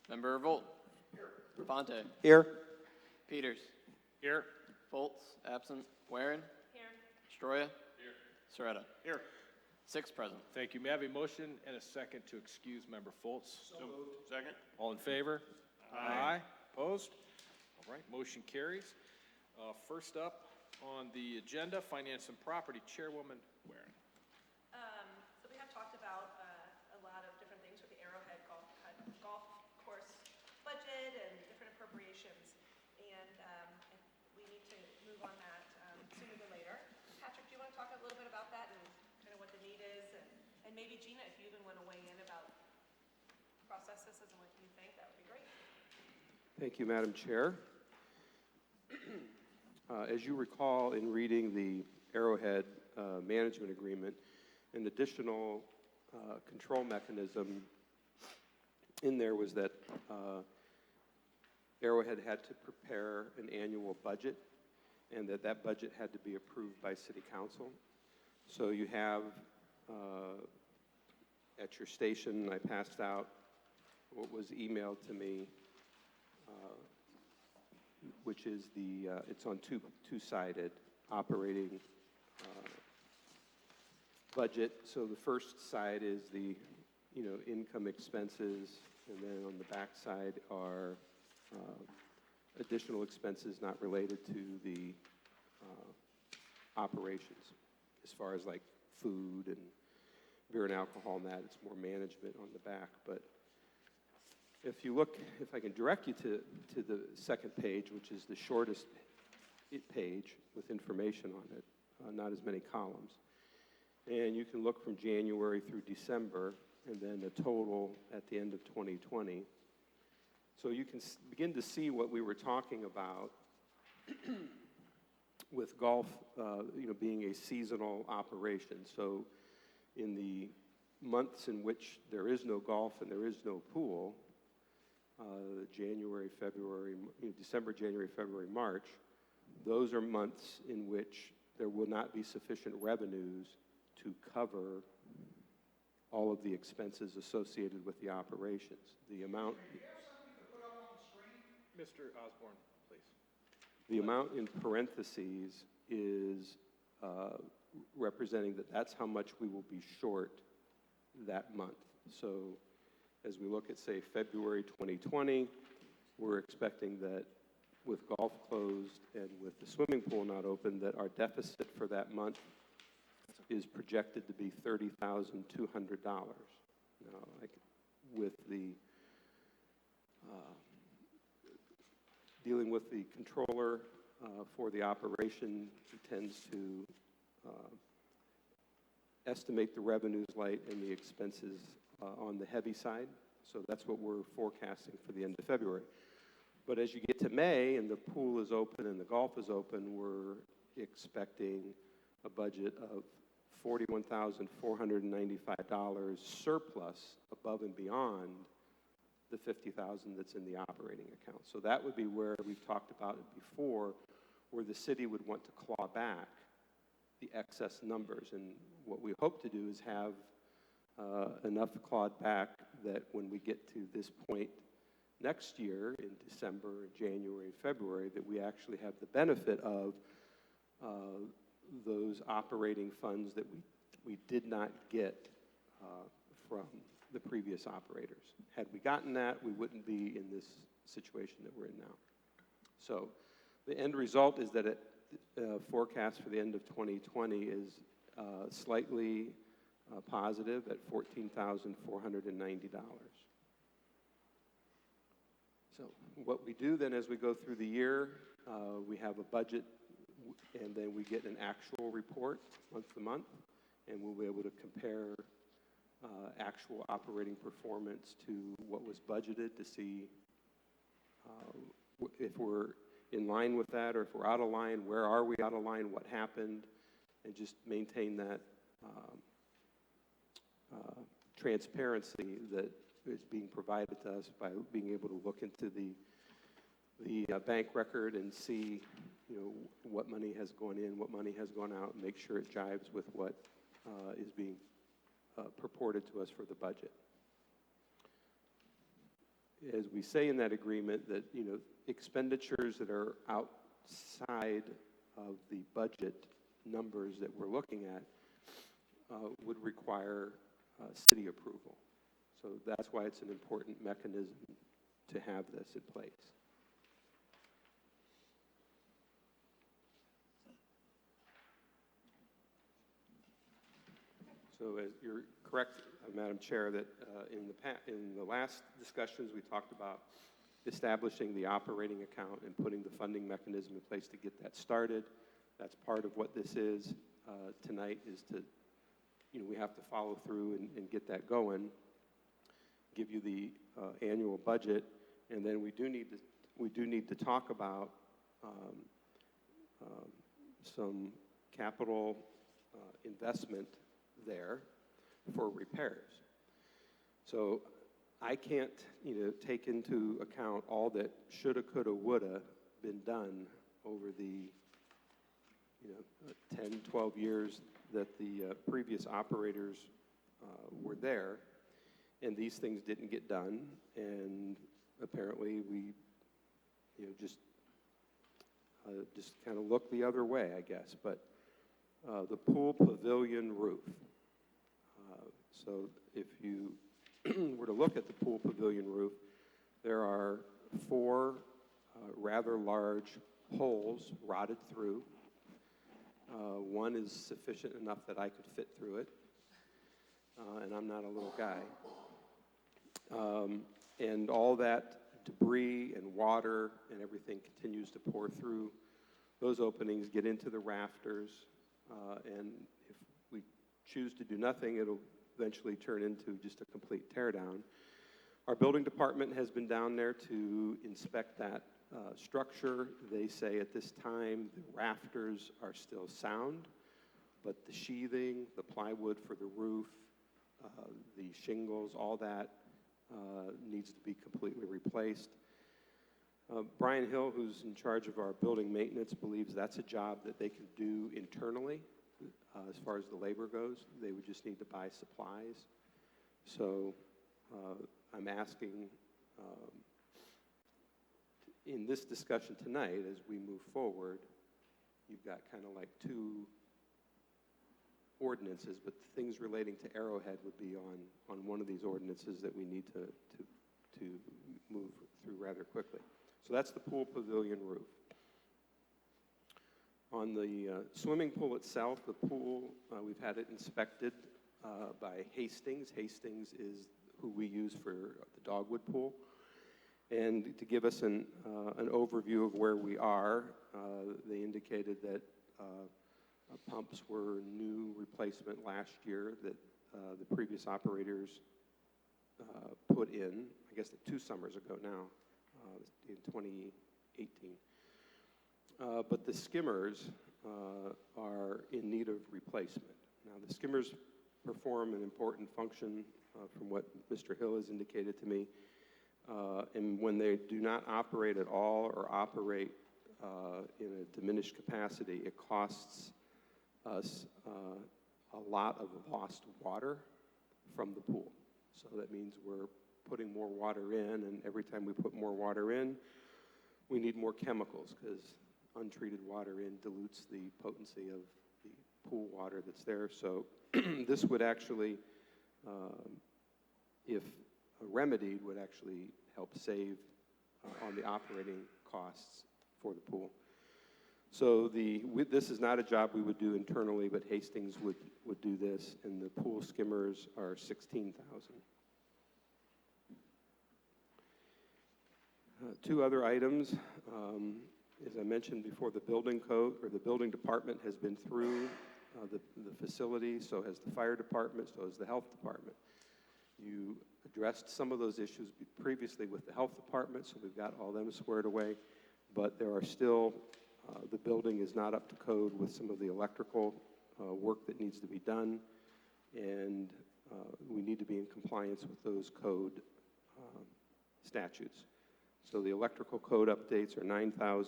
Member Volt. Here. Fonte. Here. Peters. Here. Foltz, absent. Waring. Here. Stroya. Here. Soretta. Here. 6 present. Thank you. May I have a motion and a second to excuse Member Foltz? So moved. Second. All in favor? Aye. Opposed? All right, motion carries. First up on the agenda, Finance and Property, Chairwoman Waring. So we have talked about a lot of different things with the Arrowhead golf course budget and different appropriations, and we need to move on that sooner than later. Patrick, do you want to talk a little bit about that and kind of what the need is, and maybe Gina, if you even want to weigh in about processes and what you think, that would be great. Thank you, Madam Chair. As you recall in reading the Arrowhead management agreement, an additional control mechanism in there was that Arrowhead had to prepare an annual budget, and that budget had to be approved by City Council. So you have at your station, I passed out what was emailed to me, which is it's on two-sided operating budget. So the first side is the, income expenses, and then on the back side are additional expenses not related to the operations, as far as like food and beer and alcohol and that. It's more management on the back. But if you look, if I can direct you to the second page, which is the shortest page with information on it, not as many columns. And you can look from January through December, and then the total at the end of 2020. So you can begin to see what we were talking about with golf, being a seasonal operation. So in the months in which there is no golf and there is no pool, January, February, December, January, February, March, those are months in which there will not be sufficient revenues to cover all of the expenses associated with the operations. The amount... Mr. Osborne, please. The amount in parentheses is representing that's how much we will be short that month. So as we look at, say, February 2020, we're expecting that with golf closed and with the swimming pool not open, that our deficit for that month is projected to be $30,200. Now, with the dealing with the controller for the operation, he tends to estimate the revenues light and the expenses on the heavy side. So that's what we're forecasting for the end of February. But as you get to May and the pool is open and the golf is open, we're expecting a budget of $41,495 surplus above and beyond the $50,000 that's in the operating account. So that would be where we've talked about it before, where the city would want to claw back the excess numbers. And what we hope to do is have enough clawed back that when we get to this point next year in December, January, February, that we actually have the benefit of those operating funds that we did not get from the previous operators. Had we gotten that, we wouldn't be in this situation that we're in now. So the end result is that forecast for the end of 2020 is slightly positive at $14,490. So what we do then as we go through the year, we have a budget, and then we get an actual report month to month, and we'll be able to compare actual operating performance to what was budgeted to see if we're in line with that, or if we're out of line, where are we out of line, what happened, and just maintain that transparency that is being provided to us by being able to look into the bank record and see, what money has gone in, what money has gone out, and make sure it jives with what is being purported to us for the budget. as we say in that agreement, that, expenditures that are outside of the budget numbers that we're looking at would require city approval. So that's why it's an important mechanism to have this in place. So as you're correct, Madam Chair, that in the last discussions we talked about establishing the operating account and putting the funding mechanism in place to get that started. That's part of what this is tonight, is to, we have to follow through and get that going, give you the annual budget, and then we do need to talk about some capital investment there for repairs. So I can't, take into account all that shoulda, coulda, woulda been done over the, 10, 12 years that the previous operators were there, and these things didn't get done, and apparently we, just kind of look the other way, I guess. But the pool pavilion roof. So if you were to look at the pool pavilion roof, there are 4 rather large holes rotted through. One is sufficient enough that I could fit through it, and I'm not a little guy. And all that debris and water and everything continues to pour through those openings, get into the rafters, and if we choose to do nothing, it'll eventually turn into just a complete teardown. Our building department has been down there to inspect that structure. They say at this time the rafters are still sound, but the sheathing, the plywood for the roof, the shingles, all that needs to be completely replaced. Brian Hill, who's in charge of our building maintenance, believes that's a job that they can do internally. As far as the labor goes, they would just need to buy supplies. So I'm asking in this discussion tonight, as we move forward, you've got kind of like 2 ordinances, but the things relating to Arrowhead would be on one of these ordinances that we need to move through rather quickly. So that's the pool pavilion roof. On the swimming pool itself, the pool, we've had it inspected by Hastings. Hastings is who we use for the dogwood pool. And to give us an overview of where we are, they indicated that pumps were new replacement last year that the previous operators put in, I guess 2 summers ago now, in 2018. But the skimmers are in need of replacement. Now, the skimmers perform an important function from what Mr. Hill has indicated to me. And when they do not operate at all or operate in a diminished capacity, it costs us a lot of lost water from the pool. So that means we're putting more water in, and every time we put more water in, we need more chemicals, because untreated water in dilutes the potency of the pool water that's there. So this would actually, if remedied, would actually help save on the operating costs for the pool. So this is not a job we would do internally, but Hastings would do this, and the pool skimmers are $16,000. 2 other items. As I mentioned before, the building code, or the building department, has been through the facility, so has the fire department, so has the health department. You addressed some of those issues previously with the health department, so we've got all them squared away, but there are still, the building is not up to code with some of the electrical work that needs to be done, and we need to be in compliance with those code statutes. So the electrical code updates are $9,000.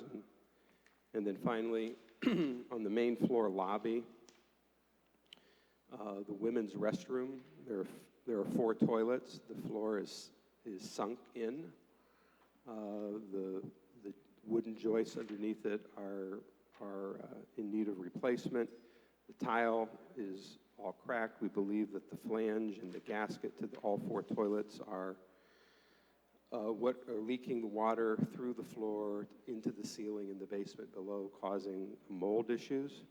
And then finally, on the main floor lobby, the women's restroom, there are 4 toilets. The floor is sunk in The wooden joists underneath it are in need of replacement. The tile is all cracked. We believe that the flange and the gasket to all 4 toilets are what are leaking the water through the floor into the ceiling in the basement below, causing mold issues,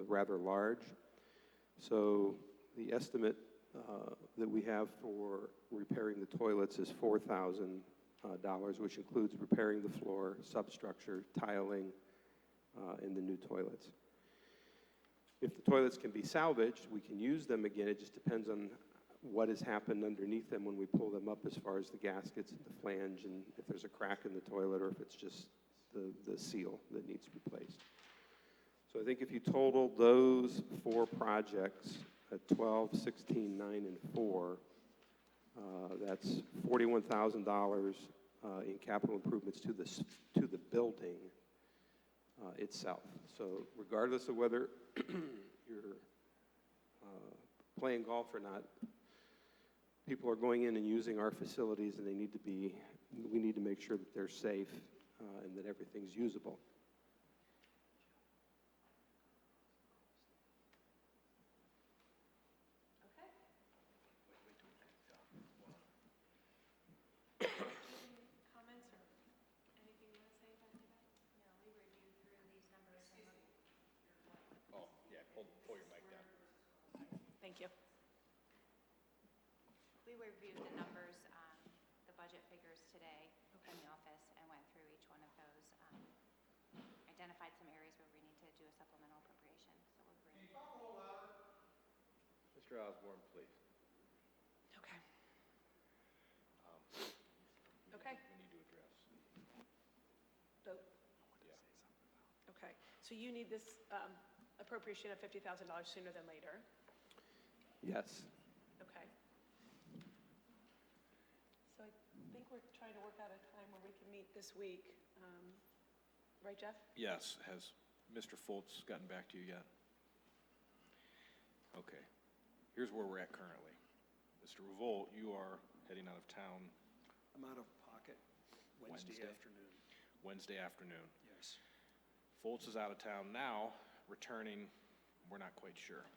rather large. So the estimate that we have for repairing the toilets is $4,000, which includes repairing the floor, substructure, tiling, and the new toilets. If the toilets can be salvaged, we can use them again. It just depends on what has happened underneath them when we pull them up, as far as the gaskets and the flange, and if there's a crack in the toilet, or if it's just the seal that needs replaced. So I think if you total those 4 projects at 12, 16, 9, and 4, that's $41,000 in capital improvements to the building itself. So regardless of whether you're playing golf or not, people are going in and using our facilities, and we need to make sure that they're safe and that everything's usable. Okay. Comments or anything you want to say about that? No, we reviewed through these numbers and Oh, yeah, pull your mic down. Thank you. we reviewed the numbers, the budget figures today in the office and went through each one of those. Identified some areas where we need to do a supplemental appropriation, so we're bringing. Mr. Osborne, please. Okay. Okay. We need to address. Vote. Yeah. Okay. So you need this appropriation of $50,000 sooner than later. Yes. Okay. So I think we're trying to work out a time where we can meet this week. Right, Jeff? Yes, has Mr. Foltz gotten back to you yet? Okay, here's where we're at currently. Mr. Revolt, you are heading out of town I'm out of pocket Wednesday afternoon. Wednesday afternoon. Yes. Foltz is out of town now, returning, we're not quite sure.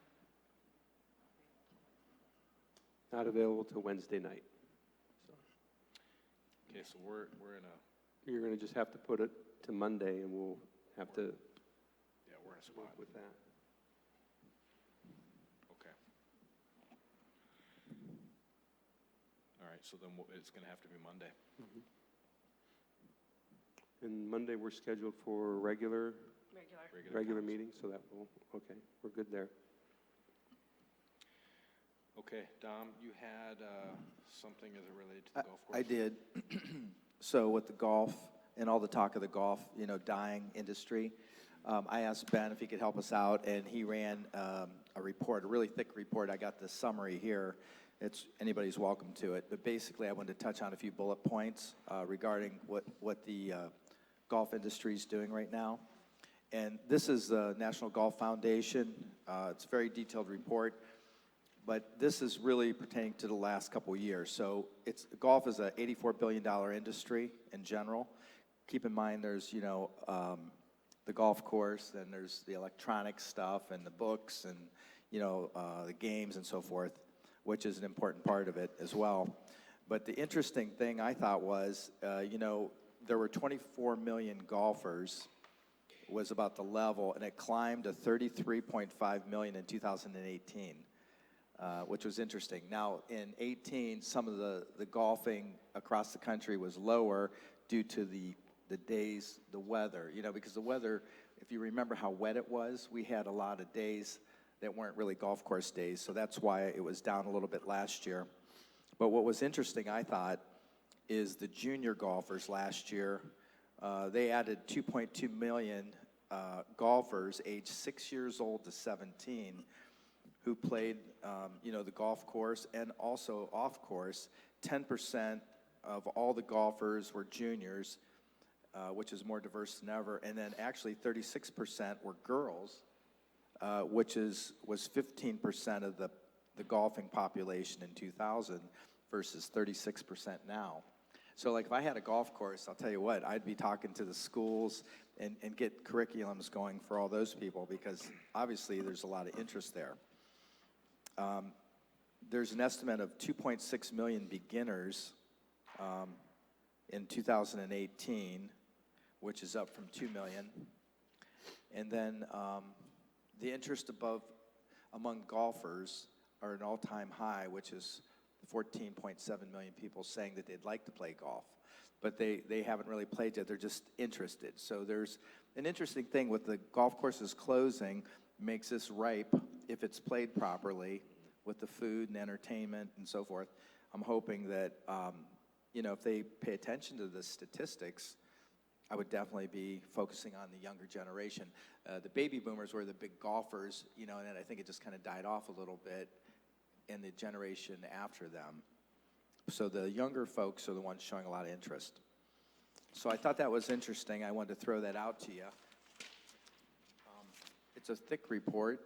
Not available till Wednesday night. So Okay, so we're in a, you're going to just have to put it to Monday, and we'll have to yeah, we're in a work spot. with that. Okay. All right, so then it's gonna have to be Monday. And Monday, we're scheduled for regular Regular. council. meeting, so that will, okay, we're good there. Okay, Dom, you had something as it related to the golf course? I did. So with the golf and all the talk of the golf, dying industry, I asked Ben if he could help us out, and he ran a report, a really thick report. I got the summary here. Anybody's welcome to it. But basically, I wanted to touch on a few bullet points regarding what the golf industry is doing right now. And this is the National Golf Foundation. It's a very detailed report. But this is really pertaining to the last couple of years. So golf is a $84 billion industry in general. Keep in mind there's, the golf course, then there's the electronic stuff and the books and, the games and so forth, which is an important part of it as well. But the interesting thing I thought was, there were 24 million golfers was about the level, and it climbed to 33.5 million in 2018. Which was interesting. Now, in 18, some of the golfing across the country was lower due to the days, the weather. Because the weather, if you remember how wet it was, we had a lot of days that weren't really golf course days. So that's why it was down a little bit last year. But what was interesting, I thought, is the junior golfers last year. They added 2.2 million golfers aged 6 years old to 17 who played, the golf course and also off course. 10% of all the golfers were juniors, which is more diverse than ever. And then actually 36% were girls, which was 15% of the golfing population in 2000 versus 36% now. So like if I had a golf course, I'll tell you what, I'd be talking to the schools and get curriculums going for all those people because obviously there's a lot of interest there. There's an estimate of 2.6 million beginners in 2018, which is up from 2 million. And then the interest among golfers are an all-time high, which is 14.7 million people saying that they'd like to play golf. But they haven't really played yet. They're just interested. So there's an interesting thing with the golf courses closing, makes this ripe if it's played properly with the food and entertainment and so forth. I'm hoping that, if they pay attention to the statistics, I would definitely be focusing on the younger generation. The baby boomers were the big golfers, and then I think it just kind of died off a little bit in the generation after them. So the younger folks are the ones showing a lot of interest. So I thought that was interesting. I wanted to throw that out to you. It's a thick report,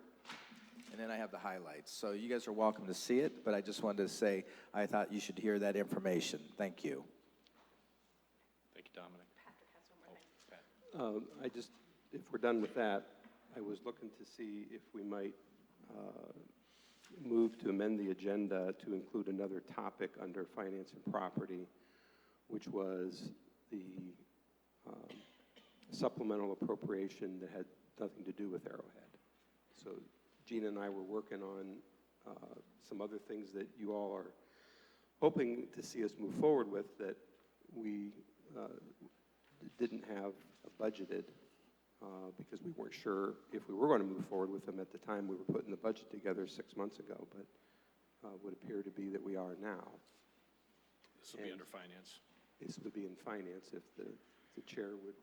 and then I have the highlights. So you guys are welcome to see it, but I just wanted to say I thought you should hear that information. Thank you. Thank you, Dominic. Patrick has one more thing. Pat. If we're done with that, I was looking to see if we might move to amend the agenda to include another topic under finance and property, which was the supplemental appropriation that had nothing to do with Arrowhead. So Gina and I were working on some other things that you all are hoping to see us move forward with that we didn't have budgeted because we weren't sure if we were going to move forward with them at the time we were putting the budget together 6 months ago, but would appear to be that we are now. This will be under finance. This would be in finance if the chair would.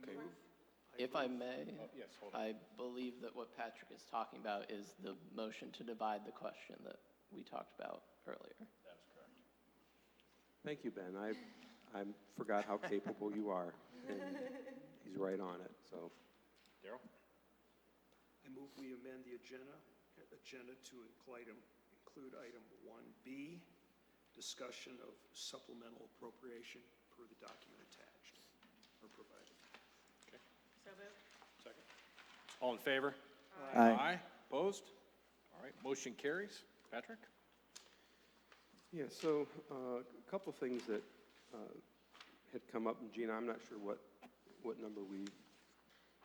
Okay. If I may, Yes, hold on. I believe that what Patrick is talking about is the motion to divide the question that we talked about earlier. That's correct. Thank you, Ben. I forgot how capable you are, and he's right on it. So, Daryl? I move we amend the agenda to include item 1B, discussion of supplemental appropriation per the document attached or provided. Okay. So moved. Second. All in favor? Aye. Opposed? All right, motion carries. Patrick? yeah. So, a couple of things that had come up, and Gina, I'm not sure what number we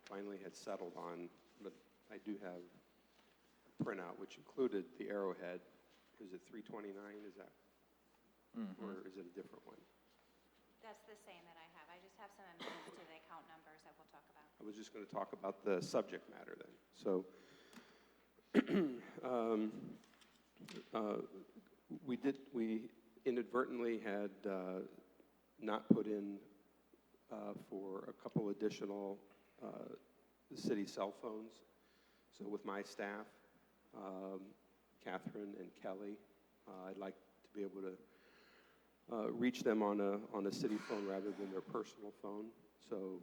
finally had settled on, but I do have a printout which included the Arrowhead. Is it 329? Is that, or is it a different one? That's the same that I have. I just have some amendments to the account numbers that we'll talk about. I was just going to talk about the subject matter then. So we inadvertently had not put in for a couple additional city cell phones. So with my staff, Catherine and Kelly, I'd like to be able to reach them on a city phone rather than their personal phone. So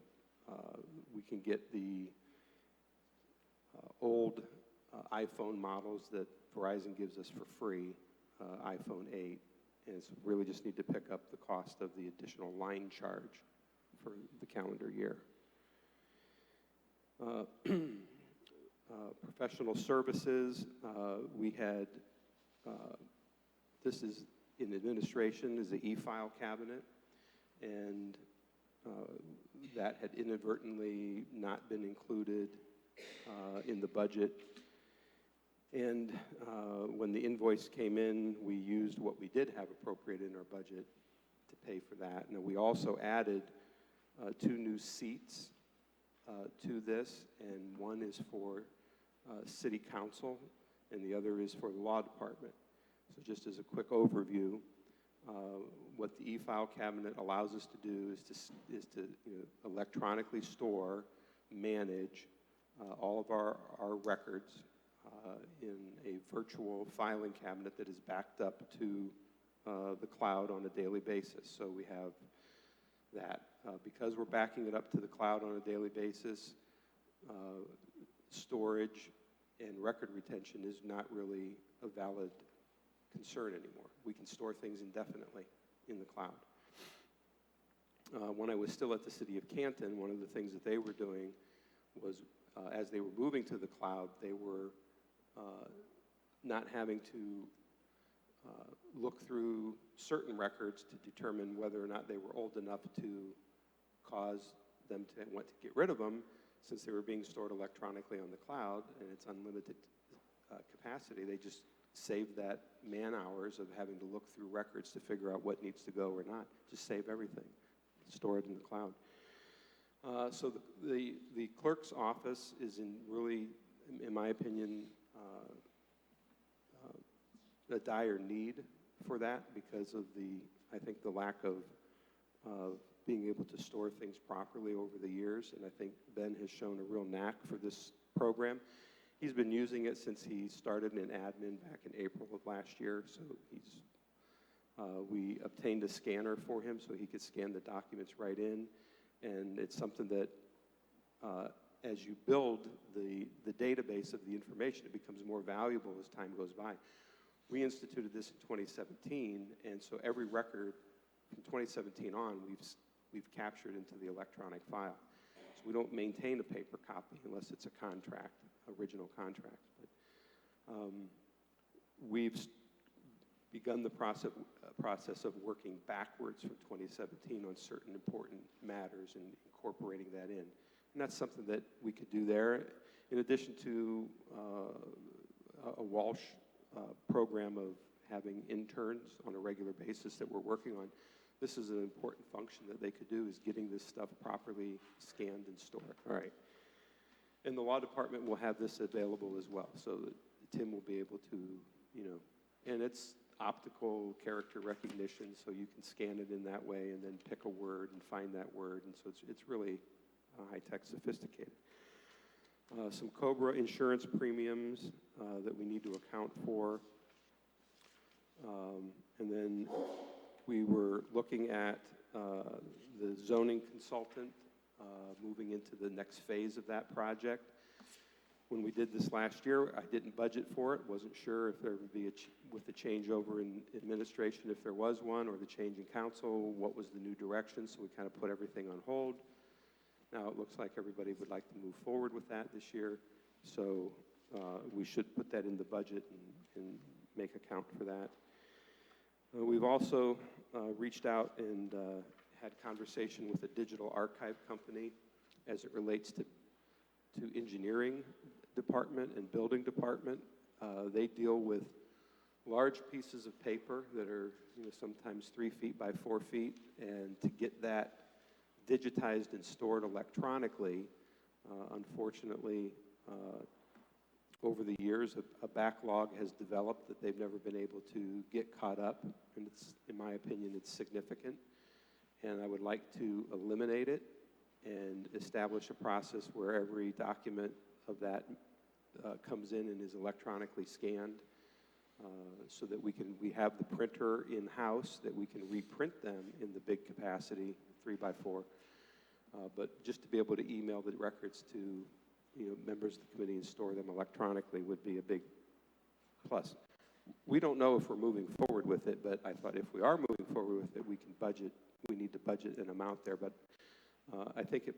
we can get the old iPhone models that Verizon gives us for free, iPhone 8, and it's really just need to pick up the cost of the additional line charge for the calendar year. Professional services, we had, this is in administration, is the e-file cabinet, and that had inadvertently not been included in the budget. And when the invoice came in, we used what we did have appropriated in our budget to pay for that. And we also added 2 new seats to this, and one is for city council, and the other is for the law department. So just as a quick overview, what the e-file cabinet allows us to do is to electronically store, manage all of our records in a virtual filing cabinet that is backed up to the cloud on a daily basis. So we have that. Because we're backing it up to the cloud on a daily basis, storage and record retention is not really a valid concern anymore. We can store things indefinitely in the cloud. when I was still at the city of Canton, one of the things that they were doing was, as they were moving to the cloud, they were not having to look through certain records to determine whether or not they were old enough to cause them to want to get rid of them, since they were being stored electronically on the cloud and it's unlimited capacity. They just saved that man hours of having to look through records to figure out what needs to go or not. Just save everything, store it in the cloud. So the clerk's office is in really, in my opinion, a dire need for that because of I think the lack of being able to store things properly over the years. And I think Ben has shown a real knack for this program. He's been using it since he started in admin back in April of last year. So we obtained a scanner for him so he could scan the documents right in. And it's something that as you build the database of the information, it becomes more valuable as time goes by. We instituted this in 2017, and so every record from 2017 on, we've captured into the electronic file. So we don't maintain a paper copy unless it's a contract, original contract. But we've begun the process of working backwards from 2017 on certain important matters and incorporating that in. And that's something that we could do there. In addition to a Walsh program of having interns on a regular basis that we're working on, this is an important function that they could do, is getting this stuff properly scanned and stored. All right. And the law department will have this available as well, so that Tim will be able to, and it's optical character recognition, so you can scan it in that way and then pick a word and find that word, and so it's really high-tech, sophisticated. Some COBRA insurance premiums that we need to account for. And then we were looking at the zoning consultant, moving into the next phase of that project. When we did this last year, I didn't budget for it. Wasn't sure if there would be, with the changeover in administration, if there was one, or the change in council, what was the new direction, so we kind of put everything on hold. Now it looks like everybody would like to move forward with that this year, so we should put that in the budget and make account for that. We've also reached out and had conversation with a digital archive company as it relates to engineering department and building department. They deal with large pieces of paper that are sometimes 3 feet by 4 feet, and to get that digitized and stored electronically, unfortunately, over the years, a backlog has developed that they've never been able to get caught up, and it's, in my opinion, it's significant. And I would like to eliminate it and establish a process where every document of that comes in and is electronically scanned, so that we have the printer in-house, that we can reprint them in the big capacity, 3 by 4. But just to be able to email the records to members of the committee and store them electronically would be a big plus. We don't know if we're moving forward with it, but I thought if we are moving forward with it, we need to budget an amount there. But I think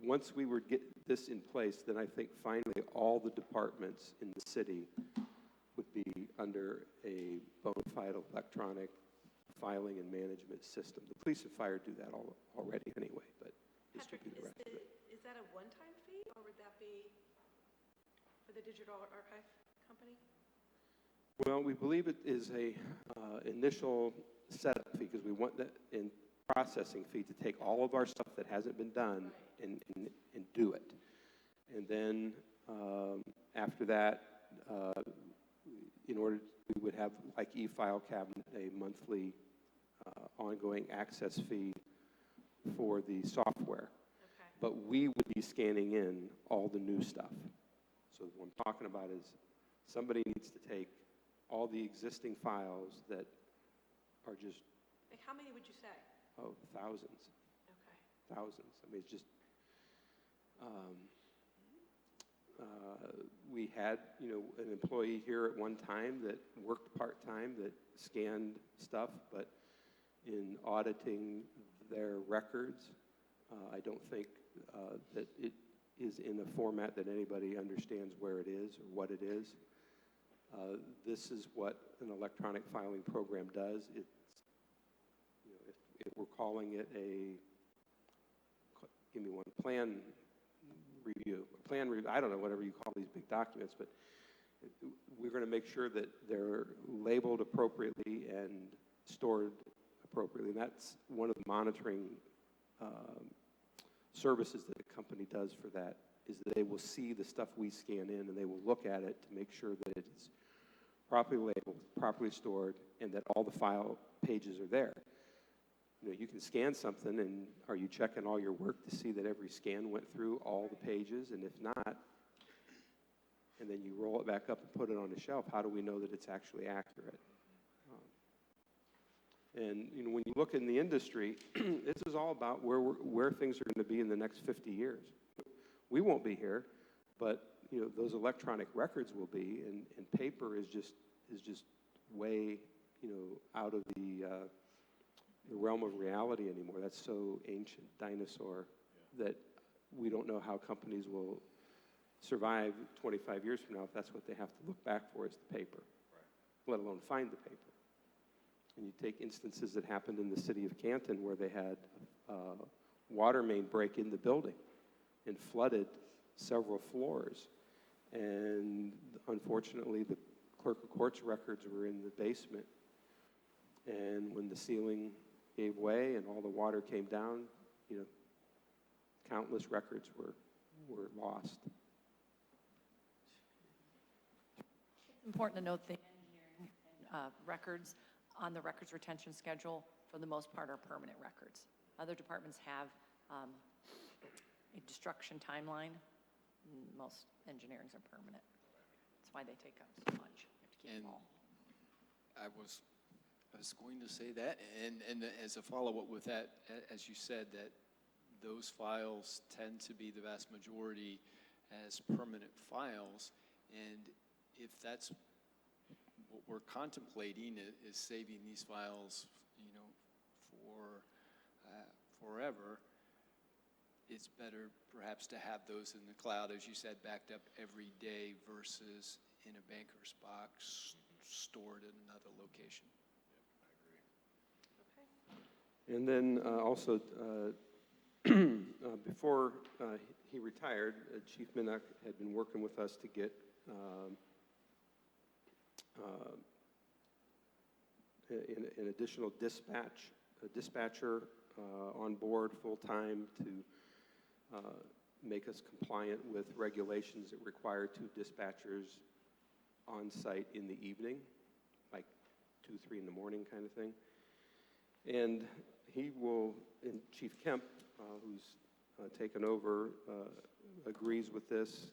once we would get this in place, then I think finally all the departments in the city would be under a bona fide electronic filing and management system. The police and fire do that already anyway, but this would be the rest of it. Is that a one-time fee, or would that be for the digital archive company? Well, we believe it is a initial setup fee, because we want that in processing fee to take all of our stuff that hasn't been done and do it. And then after that, we would have, like e-file cabinet, a monthly ongoing access fee for the software. Okay. But we would be scanning in all the new stuff. So what I'm talking about is somebody needs to take all the existing files that are just, Like, how many would you say? thousands. Okay. Thousands. I mean, it's just, we had, an employee here at one time that worked part-time that scanned stuff, but in auditing their records. I don't think that it is in a format that anybody understands where it is or what it is. This is what an electronic filing program does. It's, you know, if we're calling it give me one, plan review, I don't know, whatever you call these big documents, but we're going to make sure that they're labeled appropriately and stored appropriately. And that's one of the monitoring services that a company does for that, is that they will see the stuff we scan in and they will look at it to make sure that it's properly labeled, properly stored, and that all the file pages are there. You know, you can scan something, and are you checking all your work to see that every scan went through all the pages? And if not, and then you roll it back up and put it on the shelf, how do we know that it's actually accurate? And you know, when you look in the industry, this is all about where things are going to be in the next 50 years. We won't be here, but you know, those electronic records will be, and paper is just way, you know, out of the realm of reality anymore. That's so ancient, dinosaur, that we don't know how companies will survive 25 years from now if that's what they have to look back for, is the paper, let alone find the paper. And you take instances that happened in the city of Canton where they had water main break in the building and flooded several floors. And unfortunately, the clerk of court's records were in the basement. And when the ceiling gave way and all the water came down, you know, countless records were lost. It's important to note the engineering records on the records retention schedule, for the most part, are permanent records. Other departments have a destruction timeline. Most engineering's are permanent. That's why they take up so much. You have to keep And them all. I was going to say that, and as a follow-up with that, as you said, that those files tend to be the vast majority as permanent files, and if that's what we're contemplating, is saving these files, you know, for forever, it's better perhaps to have those in the cloud, as you said, backed up every day versus in a banker's box stored in another location. And then also, before he retired, Chief Minnock had been working with us to get an additional dispatcher on board full-time to make us compliant with regulations that require 2 dispatchers on site in the evening, like 2, 3 in the morning kind of thing. And he will, and Chief Kemp, who's taken over, agrees with this.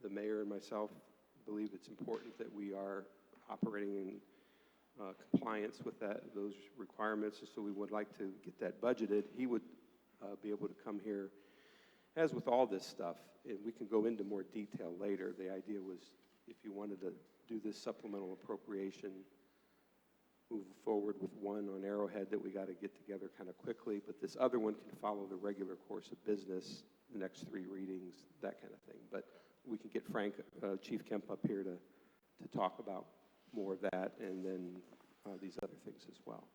The mayor and myself believe it's important that we are operating in compliance with those requirements, so we would like to get that budgeted. He would be able to come here, as with all this stuff, and we can go into more detail later. The idea was, if you wanted to do this supplemental appropriation, move forward with one on Arrowhead that we got to get together kind of quickly, but this other one can follow the regular course of business, the next 3 readings, that kind of thing. But we can get Chief Kemp up here to talk about more of that, and then these other things as well.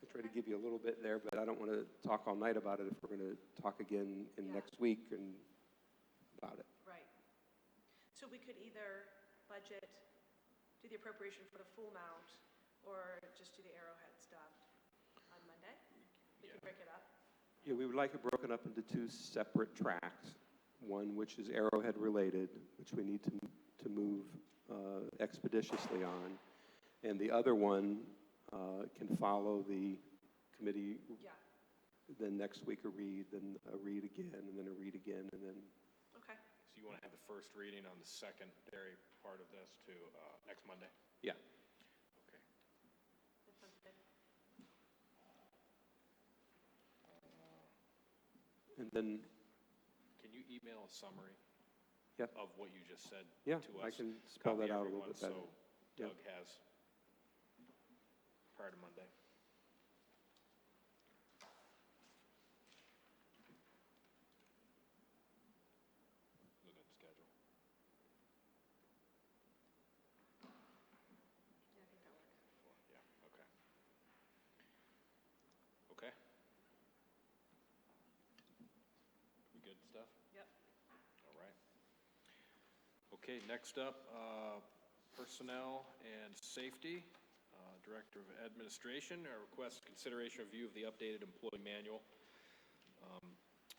I try to give you a little bit there, but I don't want to talk all night about it if we're going to talk again next week and about it. Right. So we could either budget, do the appropriation for the full amount, or just do the Arrowhead stuff on Monday? We could break it up. Yeah, we would like it broken up into 2 separate tracks. One which is Arrowhead related, which we need to move expeditiously on, and the other one can follow the committee. Yeah. Then next week a read, then a read again, and then a read again, and then. Okay. So you want to have the first reading on the secondary part of this to next Monday? Yeah. Okay. That sounds good. And then. Can you email a summary Yep. of what you just said Yeah, to us? I can spell Copy that out a everyone little bit better. So Doug has prior to Monday. stuff? Yep. All right. Okay, next up, Personnel and Safety, Director of Administration, requests consideration review of the updated employee manual.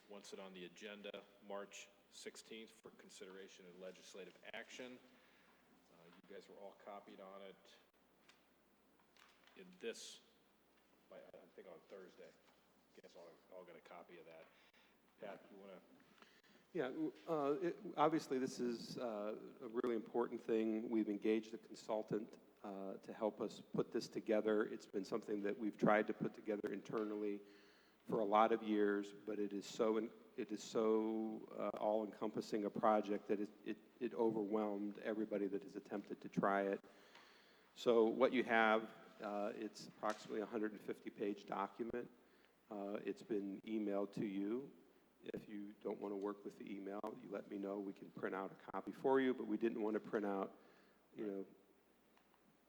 Wants it on the agenda March 16th for consideration and legislative action. You guys were all copied on it in this, I think on Thursday. You guys all got a copy of that. Pat, you want to? Yeah, obviously this is a really important thing. We've engaged a consultant to help us put this together. It's been something that we've tried to put together internally for a lot of years, but it is so all-encompassing a project that it overwhelmed everybody that has attempted to try it. So what you have, it's approximately a 150-page document. It's been emailed to you. If you don't want to work with the email, you let me know. We can print out a copy for you, but we didn't want to print out,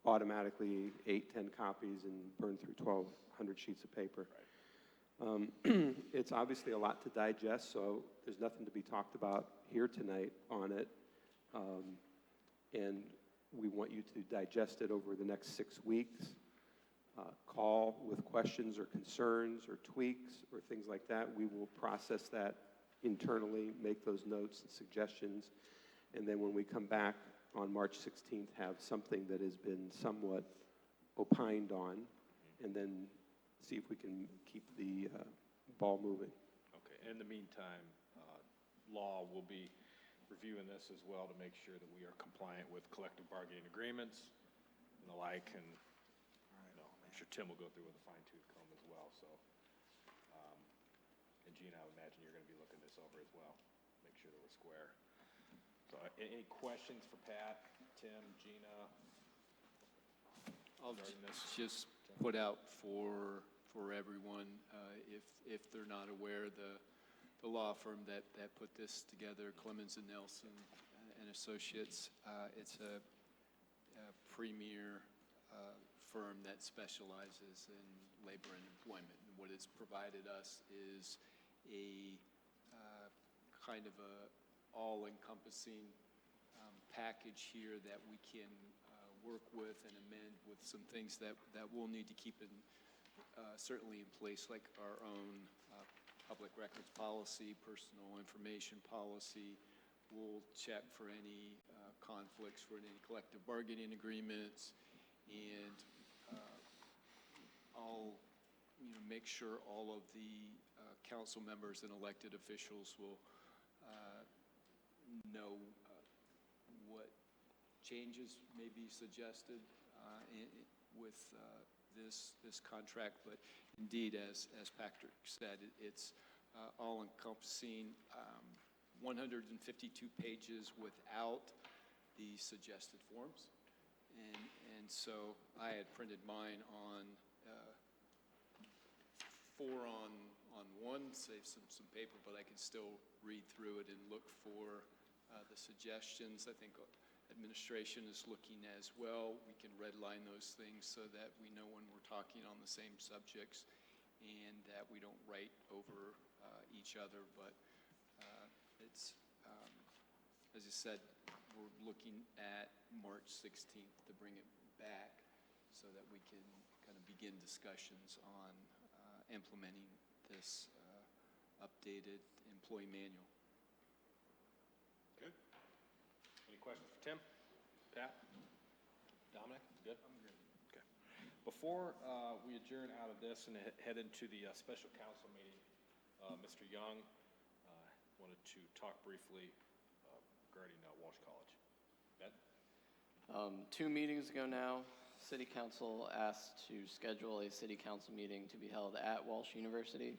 automatically 8-10 copies and burn through 1,200 sheets of paper. It's obviously a lot to digest, so there's nothing to be talked about here tonight on it. And we want you to digest it over the next 6 weeks. Call with questions or concerns or tweaks or things like that. We will process that internally, make those notes and suggestions, and then when we come back on March 16th, have something that has been somewhat opined on, and then see if we can keep the ball moving. Okay, in the meantime, law will be reviewing this as well to make sure that we are compliant with collective bargaining agreements and the like, and I'm sure Tim will go through with a fine-tooth comb as well, so. And Gina, I would imagine you're going to be looking this over as well, make sure that we're square. So any questions for Pat, Tim, Gina? I'll regarding this? just put out for everyone, if they're not aware, the law firm that put this together, Clemens and Nelson and Associates, it's a premier firm that specializes in labor and employment. And what it's provided us is a kind of a all-encompassing package here that we can work with and amend with some things that we'll need to keep in certainly in place, like our own public records policy, personal information policy. We'll check for any conflicts for any collective bargaining agreements, and I'll make sure all of the council members and elected officials will know what changes may be suggested with this contract. But indeed, as Patrick said, it's all-encompassing, 152 pages without the suggested forms, and so I had printed mine on 4 on 1, save some paper, but I can still read through it and look for the suggestions. I think administration is looking as well. We can redline those things so that we know when we're talking on the same subjects and that we don't write over each other. But it's, as I said, we're looking at March 16th to bring it back so that we can kind of begin discussions on implementing this updated employee manual. Good. Any questions for Tim? Pat? Dominic? Good? I'm good. Okay. Before we adjourn out of this and head into the special council meeting, Mr. Young wanted to talk briefly regarding Walsh College. Ben? 2 meetings ago now, City Council asked to schedule a City Council meeting to be held at Walsh University.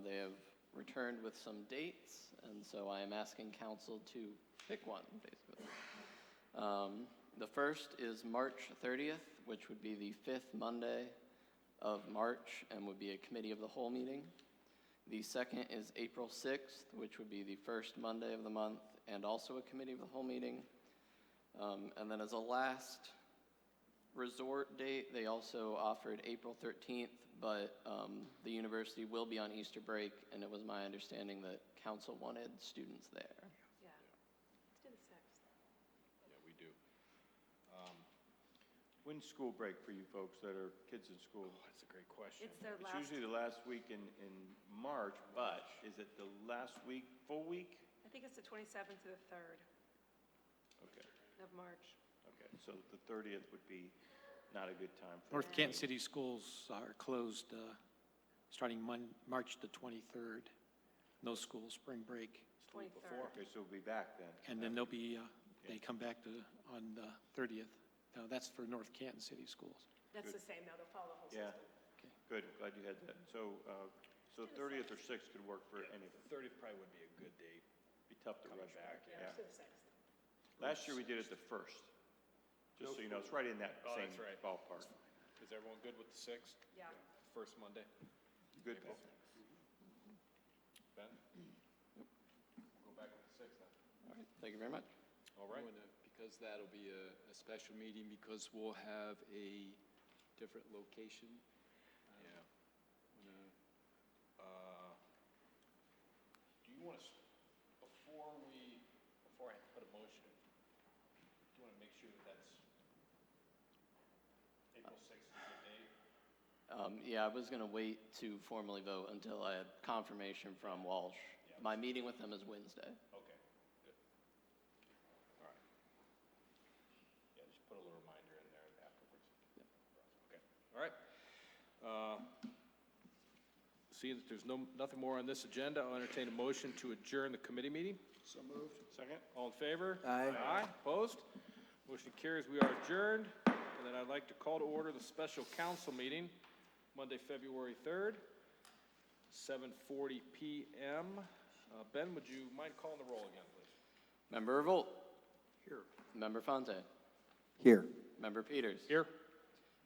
They have returned with some dates, and so I am asking Council to pick one, basically. The first is March 30th, which would be the 5th Monday of March and would be a Committee of the Whole meeting. The second is April 6th, which would be the first Monday of the month and also a Committee of the Whole meeting. And then as a last resort date, they also offered April 13th, but the university will be on Easter break, and it was my understanding that council wanted students there. Yeah. Let's do the 6th. Yeah, we do. When's school break for you folks that are kids in school? Oh, that's a great question. It's their It's last, usually the last week in March, but is it the last week, full week? I think it's the 27th to the 3rd Okay, of March. okay, so the 30th would be not a good time for North Canton City schools are closed starting March the 23rd. No school, spring break. It's the week 23rd. before. Okay, so we'll be back then. And then they'll be, they come back on the 30th. Now, that's for North Canton City schools. That's the same, though, they'll follow the whole Yeah. system. Good, glad you had that. So 30th or 6th could work for any of them. 30th probably would be a good date. Be tough to Coming rush back, back, Yeah, yeah. let's do the 6th. Last year we did it the 1st, just so you know, it's right in that Oh, same that's right. ballpark. Is everyone good with the 6th? Yeah. First Monday? Good, April. Paul? Ben? We'll go back with the 6th then. All right, thank you very much. All right. Because that'll be a special meeting, because we'll have a different location. Yeah. Wanna- Do you want to, before I put a motion, do you want to make sure that that's April 6th is the date? Yeah, I was going to wait to formally vote until I had confirmation from Walsh. Yeah. My meeting with them is Wednesday. Okay, good. All right. Yeah, just put a little reminder in there afterwards. Okay, all right. Seeing that there's nothing more on this agenda, I'll entertain a motion to adjourn the committee meeting. So moved. Second? All in favor? Aye. Aye, opposed? Motion carries, we are adjourned. And then I'd like to call to order the special council meeting, Monday, February 3rd, 7:40 PM. Ben, would you mind calling the roll again, please? Member Revolt. Here. Member Fonte. Here. Member Peters. Here.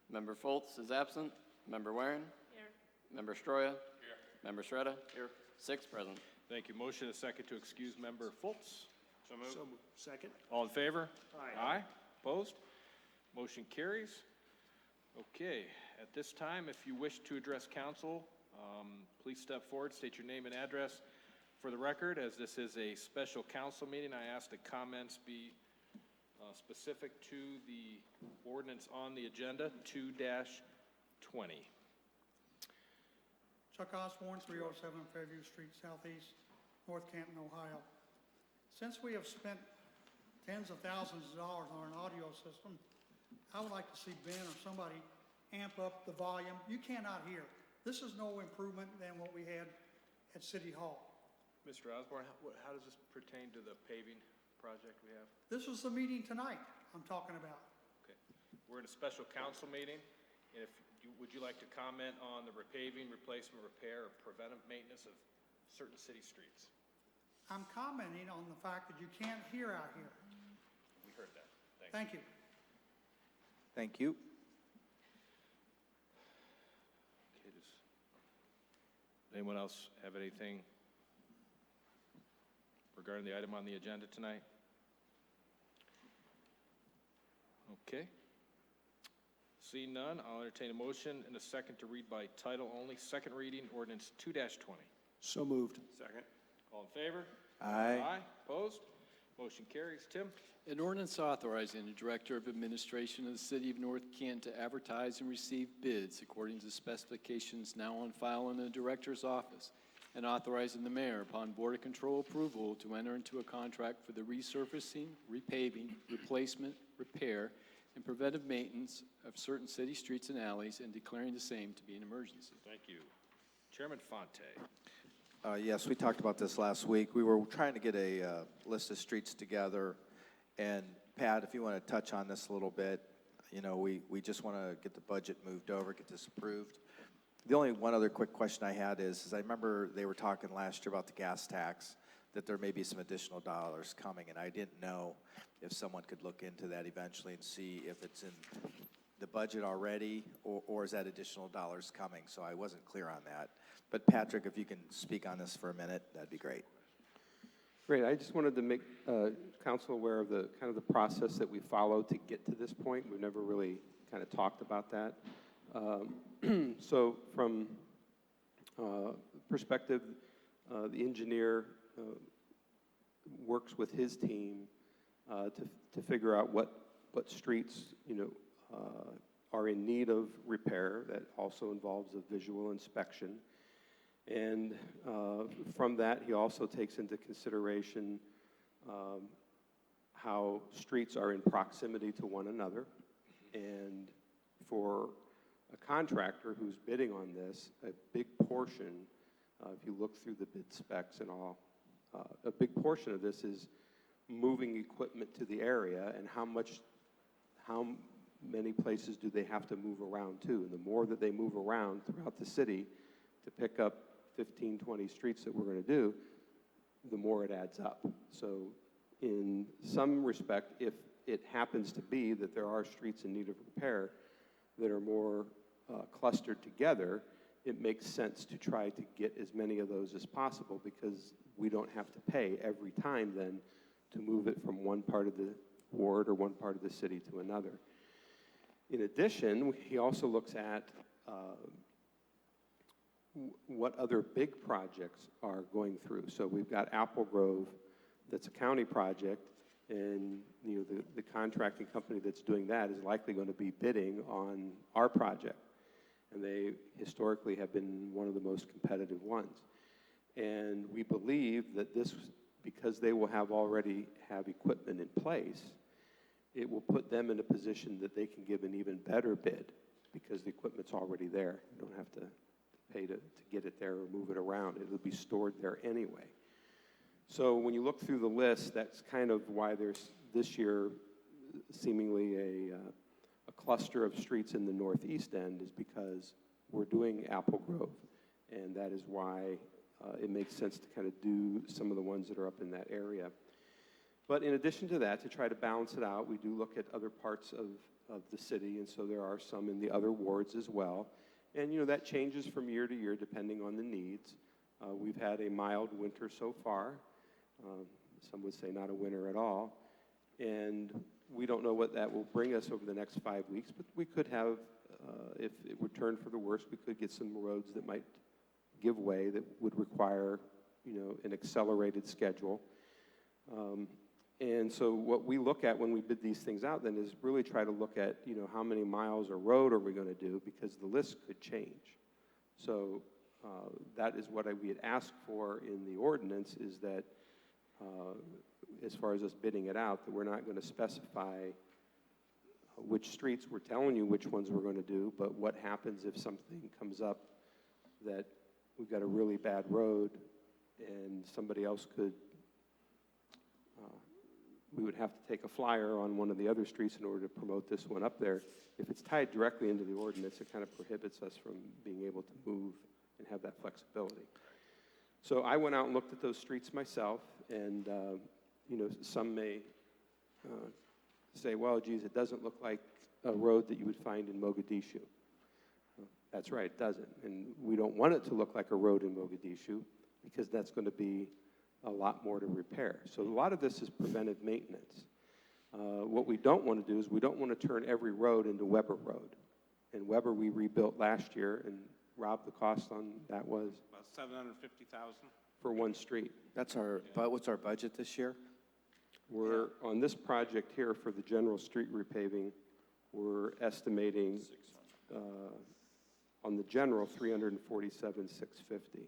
Member Foltz is absent. Member Warren. Here. Member Stroya. Here. Member Shreda. Here. 6 present. Thank you. Motion and a second to excuse member Foltz. So moved. So moved. Second? All in favor? Aye. Aye. Opposed? Motion carries. Okay, at this time, if you wish to address council, please step forward, state your name and address for the record. As this is a special council meeting, I ask that comments be specific to the ordinance on the agenda, 2-20. Chuck Osborne, 307 Fairview Street Southeast, North Canton, Ohio. Since we have spent tens of thousands of dollars on an audio system, I would like to see Ben or somebody amp up the volume. You cannot hear. This is no improvement than what we had at City Hall. Mr. Osborne, how does this pertain to the paving project we have? This is the meeting tonight I'm talking about. Okay, we're in a special council meeting, and would you like to comment on the repaving, replacement, repair, or preventive maintenance of certain city streets? I'm commenting on the fact that you can't hear out here. We heard that. Thank you. Thank you. Okay, does anyone else have anything regarding the item on the agenda tonight? Okay. Seeing none, I'll entertain a motion and a second to read by title only. Second reading, ordinance 2-20. So moved. Second? All in favor? Aye. Aye. Opposed? Motion carries. Tim? An ordinance authorizing the Director of Administration of the City of North Canton to advertise and receive bids according to specifications now on file in the Director's office, and authorizing the Mayor, upon Board of Control approval, to enter into a contract for the resurfacing, repaving, replacement, repair, and preventive maintenance of certain city streets and alleys, and declaring the same to be an emergency. Thank you. Chairman Fonte. Yes, we talked about this last week. We were trying to get a list of streets together. And Pat, if you want to touch on this a little bit, you know, we just want to get the budget moved over, get this approved. The only one other quick question I had is I remember they were talking last year about the gas tax, that there may be some additional dollars coming, and I didn't know if someone could look into that eventually and see if it's in the budget already, or is that additional dollars coming? So I wasn't clear on that. But Patrick, if you can speak on this for a minute, that'd be great. Great, I just wanted to make council aware of the kind of the process that we followed to get to this point. We've never really kind of talked about that. So from perspective, the engineer works with his team to figure out what streets, are in need of repair. That also involves a visual inspection. And from that, he also takes into consideration how streets are in proximity to one another. And for a contractor who's bidding on this, a big portion, if you look through the bid specs and all, a big portion of this is moving equipment to the area, and how many places do they have to move around to. And the more that they move around throughout the city to pick up 15, 20 streets that we're going to do, the more it adds up. So in some respect, if it happens to be that there are streets in need of repair that are more clustered together, it makes sense to try to get as many of those as possible, because we don't have to pay every time then to move it from one part of the ward or one part of the city to another. In addition, he also looks at what other big projects are going through. So we've got Apple Grove, that's a county project, and the contracting company that's doing that is likely going to be bidding on our project. And they historically have been one of the most competitive ones. And we believe that this, because they will already have equipment in place, it will put them in a position that they can give an even better bid, because the equipment's already there. You don't have to pay to get it there or move it around. It'll be stored there anyway. So when you look through the list, that's kind of why there's this year seemingly a cluster of streets in the northeast end, is because we're doing Apple Grove, and that is why it makes sense to kind of do some of the ones that are up in that area. But in addition to that, to try to balance it out, we do look at other parts of the city, and so there are some in the other wards as well. And, that changes from year to year depending on the needs. We've had a mild winter so far. Some would say not a winter at all. And we don't know what that will bring us over the next 5 weeks, but we could have, if it would turn for the worst, we could get some roads that might give way, that would require, an accelerated schedule. And so what we look at when we bid these things out then is really try to look at, how many miles of road are we going to do, because the list could change. So that is what we had asked for in the ordinance, is that as far as us bidding it out, that we're not going to specify which streets. We're telling you which ones we're going to do, but what happens if something comes up that we've got a really bad road and somebody else could, we would have to take a flyer on one of the other streets in order to promote this one up there. If it's tied directly into the ordinance, it kind of prohibits us from being able to move and have that flexibility. So I went out and looked at those streets myself, and some may say, well, geez, it doesn't look like a road that you would find in Mogadishu. That's right, it doesn't. And we don't want it to look like a road in Mogadishu, because that's going to be a lot more to repair. So a lot of this is preventive maintenance. What we don't want to do is we don't want to turn every road into Weber Road. And Weber we rebuilt last year, and Rob, the cost on that was? About $750,000. For one street. What's our budget this year? We're, on this project here for the general street repaving, we're estimating on the general $347,650.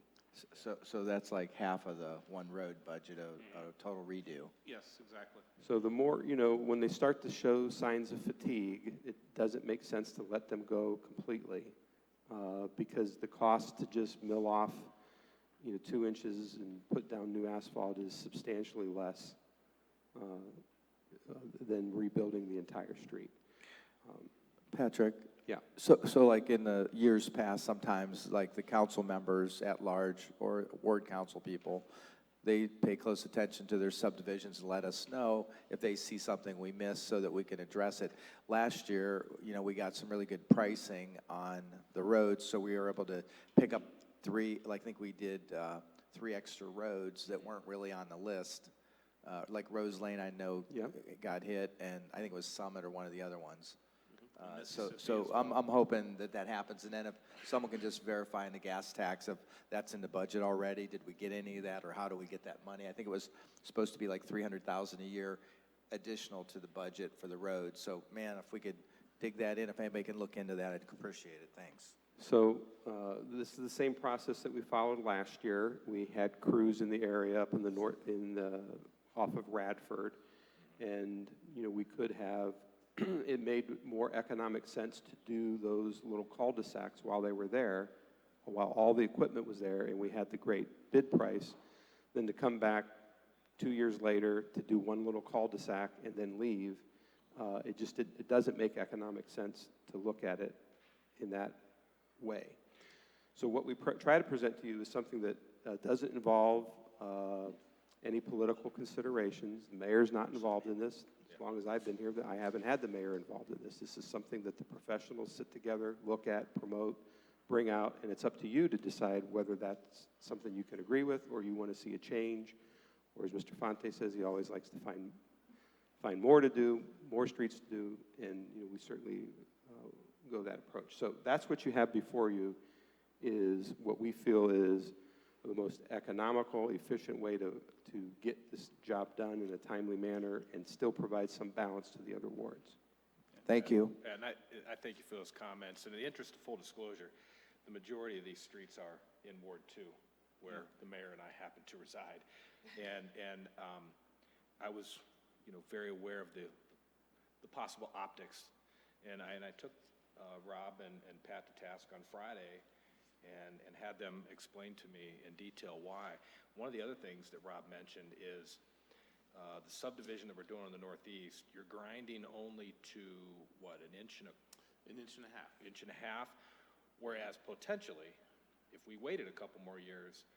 So that's like half of the one road budget of a total redo. Yes, exactly. So the more, when they start to show signs of fatigue, it doesn't make sense to let them go completely, because the cost to just mill off 2 inches and put down new asphalt is substantially less than rebuilding the entire street. Patrick? Yeah. So like in the years past, sometimes like the council members at large or ward council people, they pay close attention to their subdivisions and let us know if they see something we miss so that we can address it. Last year, we got some really good pricing on the roads, so we were able to pick up I think we did 3 extra roads that weren't really on the list. Like Rose Lane, I know got hit, and I think it was Summit or one of the other ones. So I'm hoping that that happens, and then if someone can just verify in the gas tax if that's in the budget already, did we get any of that, or how do we get that money? I think it was supposed to be like $300,000 a year additional to the budget for the road. So, man, if we could dig that in, if anybody can look into that, I'd appreciate it. Thanks. So this is the same process that we followed last year. We had crews in the area up in the north, off of Radford, and we could have. It made more economic sense to do those little cul-de-sacs while they were there, while all the equipment was there, and we had the great bid price, than to come back 2 years later to do one little cul-de-sac and then leave. It doesn't make economic sense to look at it in that way. So what we try to present to you is something that doesn't involve any political considerations. The mayor's not involved in this. As long as I've been here, I haven't had the mayor involved in this. This is something that the professionals sit together, look at, promote, bring out, and it's up to you to decide whether that's something you can agree with or you want to see a change. Or as Mr. Fonte says, he always likes to find more to do, more streets to do, and we certainly go that approach. So that's what you have before you, is what we feel is the most economical, efficient way to get this job done in a timely manner and still provide some balance to the other wards. Thank you. And I thank you for those comments. And in the interest of full disclosure, the majority of these streets are in Ward 2, where the mayor and I happen to reside. And I was, very aware of the possible optics. And I took Rob and Pat to task on Friday and had them explain to me in detail why. One of the other things that Rob mentioned is the subdivision that we're doing in the northeast. You're grinding only to, what, an inch and a half, whereas potentially, if we waited a couple more years,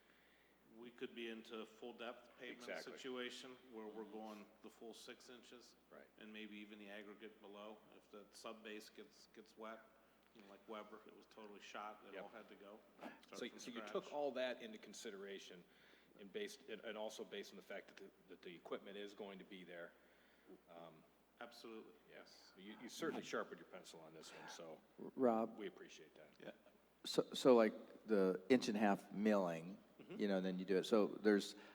we could be into a full depth pavement situation where we're going the full 6 inches. Right. And maybe even the aggregate below. If the sub base gets wet, like Weber, it was totally shot, it all had to go. So you took all that into consideration and also based on the fact that the equipment is going to be there. Absolutely. Yes. You certainly sharpened your pencil on this one, so Rob, we appreciate that. Yeah. so like the inch and a half milling, and then you do it. So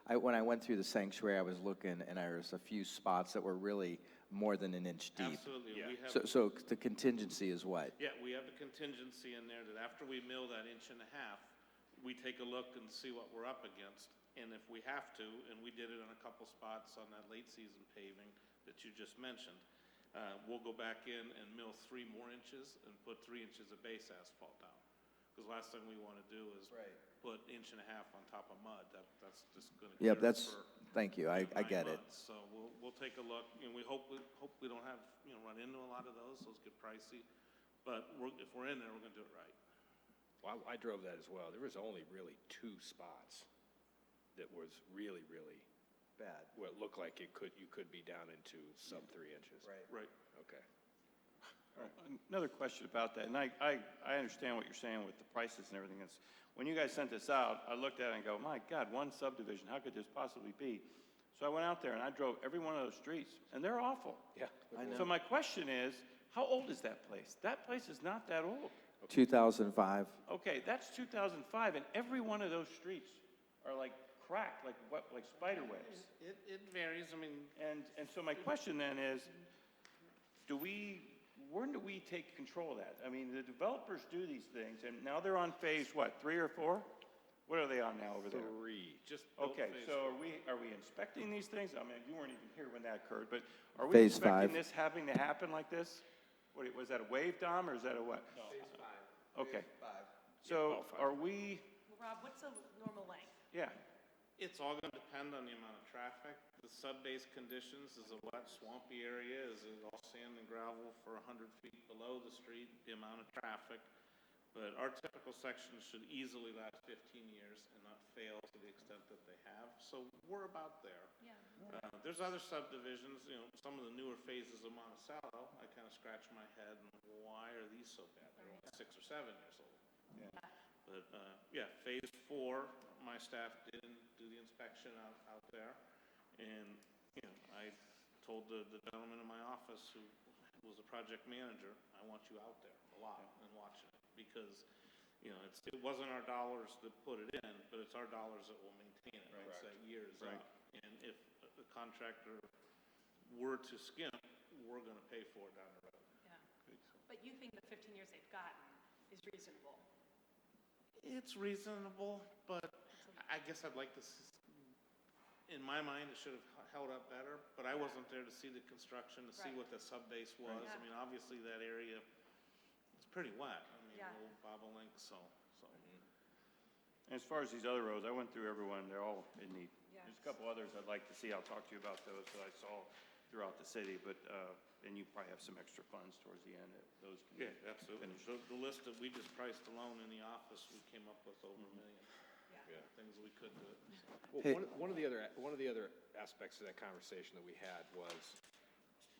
when I went through the sanctuary, I was looking, and there was a few spots that were really more than an inch deep. Absolutely. Yeah. We have, So the contingency is what? yeah, we have the contingency in there that after we mill that inch and a half, we take a look and see what we're up against. And if we have to, and we did it on a couple spots on that late season paving that you just mentioned, we'll go back in and mill 3 more inches and put 3 inches of base asphalt down. Because last thing we want to do is put inch and a half on top of mud. That's just going to Thank you, I get it. So we'll take a look, and we hope we don't have, run into a lot of those get pricey. But if we're in there, we're going to do it right. Well, I drove that as well. There was only really 2 spots that was really, really Bad. well, it looked like you could be down into sub 3 inches. Right. Okay. Another question about that, and I understand what you're saying with the prices and everything. When you guys sent this out, I looked at it and go, my God, one subdivision, how could this possibly be? So I went out there and I drove every one of those streets, and they're awful. Yeah. I know. So my question is, how old is that place? That place is not that old. 2005. Okay, that's 2005, and every one of those streets are like cracked, like spider webs. It varies. I mean, And so my question then is, when do we take control of that? I mean, the developers do these things, and now they're on phase, what, 3 or 4? What are they on now over there? 3. just built Okay, phase so four. are we inspecting these things? I mean, you weren't even here when that occurred, but are we Phase expecting 5. this having to happen like this? Was that a wave, Dom, or is that a what? No. Okay. So are we, Rob, what's a normal length? yeah, It's all going to depend on the amount of traffic. The sub-base conditions is a wet, swampy area. Is it all sand and gravel for 100 feet below the street? The amount of traffic. But our typical sections should easily last 15 years and not fail to the extent that they have. So we're about there. Yeah. There's other subdivisions, some of the newer phases of Monticello. I kind of scratch my head and why are these so bad? They're only 6 or 7 years old. Yeah. But phase 4, my staff didn't do the inspection out there. And, I told the gentleman in my office who was a project manager, I want you out there a lot and watching it, because, you know, it wasn't our dollars that put it in, but it's our dollars that will maintain it, once that year is up. And if a contractor were to skimp, we're gonna pay for it down the road. Yeah. But you think the 15 years they've gotten is reasonable? It's reasonable, but I guess I'd like to, in my mind, it should have held up better, but I wasn't there to see the construction, to see what the sub-base was. I mean, obviously, that area, it's pretty wet. I mean, old bobolink, so. And as far as these other roads, I went through everyone, they're all in need. There's a couple others I'd like to see, I'll talk to you about those that I saw throughout the city, but, and you probably have some extra funds towards the end, that those can Yeah, absolutely. So the list that we just priced alone in the office, we came up with over $1 million. Things we could do. Well, Hey. one of the other aspects of that conversation that we had was,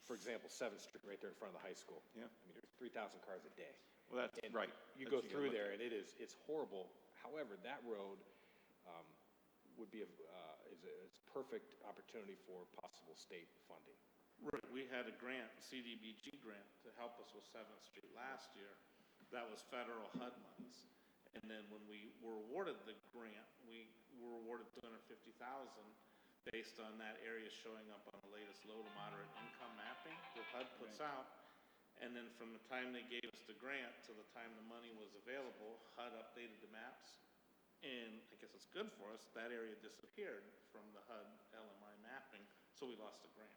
for example, 7th Street right there in front of the high school. Yeah. I mean, there's 3,000 cars a day. Well, that's And right. You That's go what you through gotta there look and it's horrible. However, that road would be is a perfect opportunity for possible state funding. Right, we had a grant, a CDBG grant, to help us with 7th Street last year. That was federal HUD monies. And then when we were awarded the grant, we were awarded $250,000 based on that area showing up on the latest low to moderate income mapping that HUD puts out. And then from the time they gave us the grant to the time the money was available, HUD updated the maps. And I guess it's good for us, that area disappeared from the HUD LMI mapping, so we lost the grant.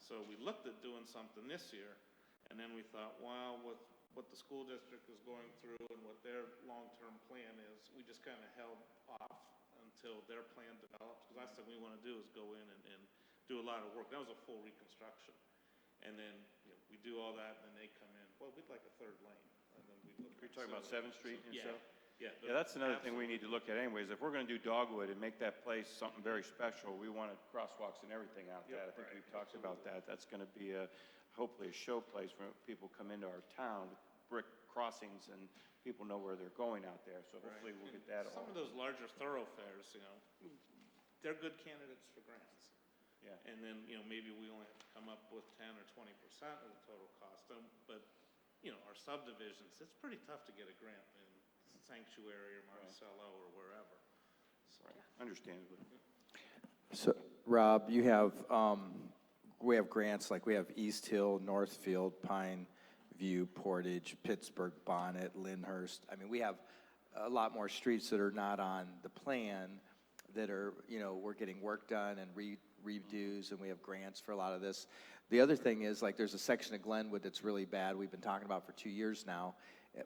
So we looked at doing something this year, and then we thought, well, with what the school district is going through and what their long-term plan is, we just kind of held off until their plan develops. Because last thing we want to do is go in and do a lot of work. That was a full reconstruction. And then, you know, we do all that, and then they come in, well, we'd like a third lane. And then we look. You're talking about 7th Street and stuff? Yeah. Yeah, that's another thing we need to look at anyways. If we're gonna do Dogwood and make that place something very special, we want crosswalks and everything out there. I think we've talked about that. That's gonna be hopefully a show place where people come into our town, brick crossings, and people know where they're going out there. So hopefully we'll get that all. Some of those larger thoroughfares, you know, they're good candidates for grants. Yeah. And then, you know, maybe we only have to come up with 10 or 20% of the total cost. But, you know, our subdivisions, it's pretty tough to get a grant in Sanctuary or Monticello or wherever. So. Understandably. So, Rob, we have grants, like we have East Hill, Northfield, Pine View, Portage, Pittsburgh, Bonnet, Lyndhurst. I mean, we have a lot more streets that are not on the plan that are, you know, we're getting work done and redos, and we have grants for a lot of this. The other thing is, like, there's a section of Glenwood that's really bad, we've been talking about for 2 years now,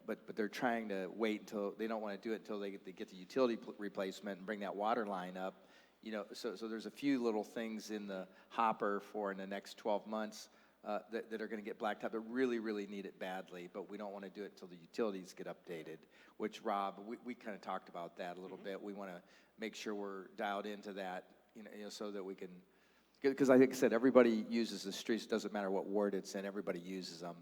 but they're trying to wait until, they don't want to do it until they get the utility replacement and bring that water line up. You know, so there's a few little things in the hopper for in the next 12 months that are going to get blacked out. They really, really need it badly, but we don't want to do it until the utilities get updated, which, Rob, we kind of talked about that a little bit. We want to make sure we're dialed into that, you know, so that we can, because like I said, everybody uses the streets. It doesn't matter what ward it's in, everybody uses them.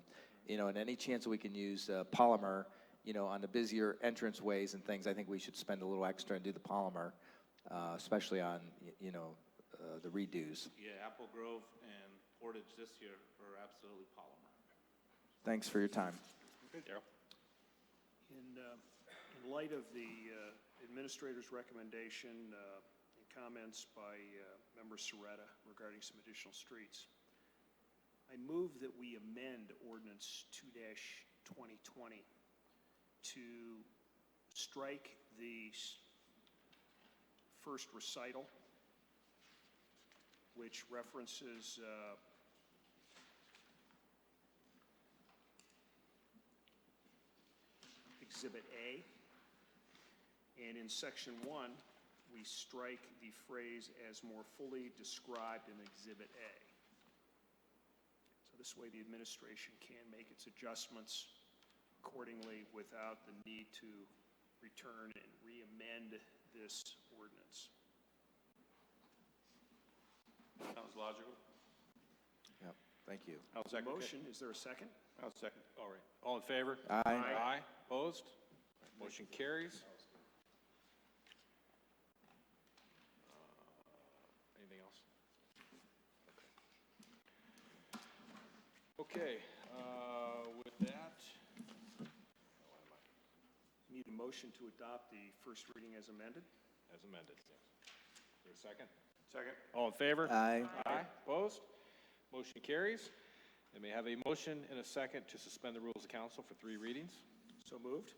You know, and any chance we can use polymer, you know, on the busier entrance ways and things, I think we should spend a little extra and do the polymer, especially on, you know, the redos. Yeah, Apple Grove and Portage this year are absolutely polymer. Thanks for your time. Good, Darrell. In light of the administrator's recommendation and comments by Member Soretta regarding some additional streets, I move that we amend Ordinance 2-2020 to strike the first recital, which references Exhibit A. And in Section 1, we strike the phrase "as more fully described in Exhibit A." So this way the administration can make its adjustments accordingly without the need to return and re-amend this ordinance. Sounds logical. Yep, thank you. I'll second it. Motion, is there a second? I'll second. All right. All in favor? Aye. Aye. Opposed? Motion carries. Anything else? Okay, with that, Need a motion to adopt the first reading as amended? as amended, yes. Is there a second? Second. All in favor? Aye. Aye. Opposed? Motion carries. And may I have a motion and a second to suspend the rules of council for 3 readings? So moved.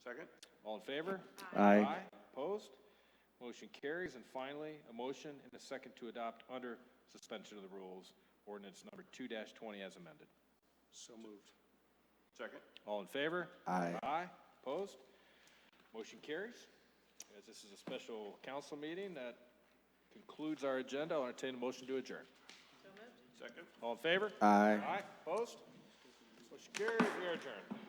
Second. All in favor? Aye. Opposed? Motion carries. And finally, a motion and a second to adopt under suspension of the rules, ordinance number 2-20 as amended. So moved. Second. All in favor? Aye. Aye. Opposed? Motion carries. As this is a special council meeting, that concludes our agenda. I'll entertain a motion to adjourn. Second. All in favor? Aye. Aye. Opposed? Motion carries. We are adjourned.